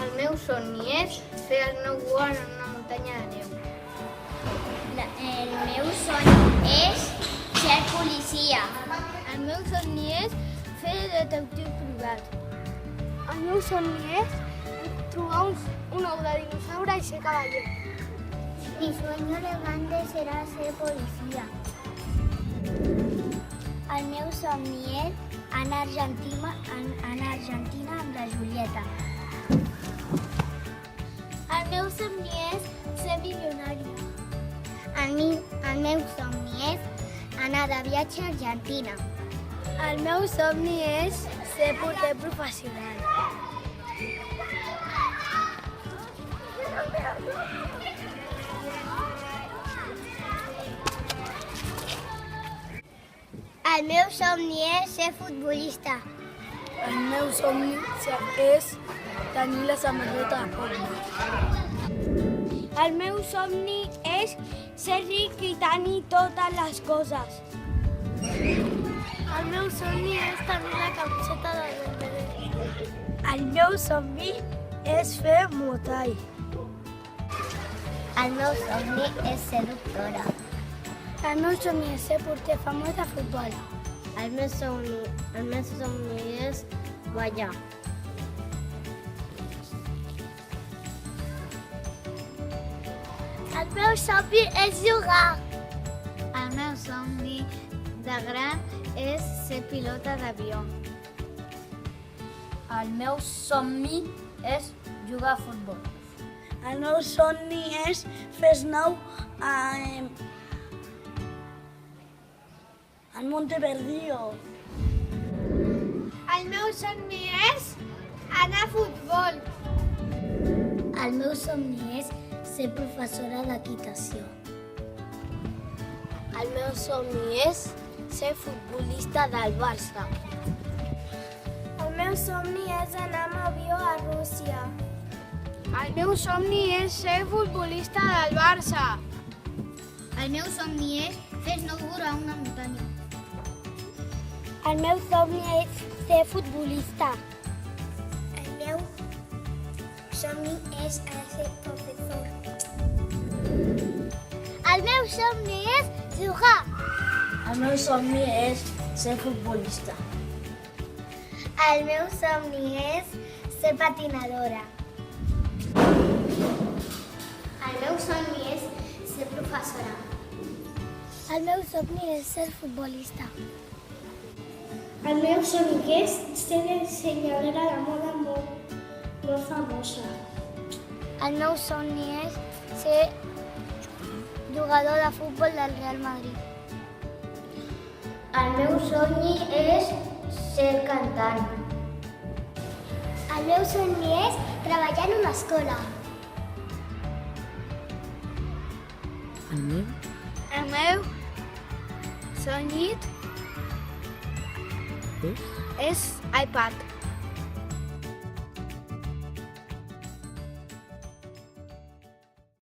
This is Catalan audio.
El meu somni és fer snowboard en una muntanya de neu. El meu somni és ser policia. El meu somni és fer de detectiu privat. El meu somni és trobar un ou de dinosaure i ser cavaller. Mi sueño de grande será ser policía. El meu somni és anar a Argentina amb la Julieta. El meu somni és ser milionària. El meu somni és anar de viatge a Argentina. El meu somni és ser porter professional. El meu somni és ser futbolista. El meu somni és tenir la samarreta de Pogba. El meu somni és ser ric i tenir totes les coses. El meu somni és tenir la camiseta de Dembélé. El meu somni és fer Muay Thai. El meu somni és ser doctora. El meu somni és ser porter famós de futbol. El meu somni és ballar. El meu somni és jugar. El meu somni de gran és ser pilota d'avió. El meu somni és jugar a futbol. El meu somni és fer snow al Monte Verdillo. El meu somni és anar a futbol. El meu somni és ser professora d'equitació. El meu somni és ser futbolista del Barça. El meu somni és anar amb avió a Rússia. El meu somni és ser futbolista del Barça. El meu somni és fer snowboard a una muntanya. El meu somni és ser futbolista. El meu somni és ser professor. El meu somni és jugar. El meu somni és ser futbolista. El meu somni és ser patinadora. El meu somni és ser professora. El meu somni és ser futbolista. El meu somni és ser dissenyadora de moda molt famosa. El meu somni és ser jugador de futbol del Real Madrid. El meu somni és ser cantant. El meu somni és treballar en una escola. El meu somni és iPad.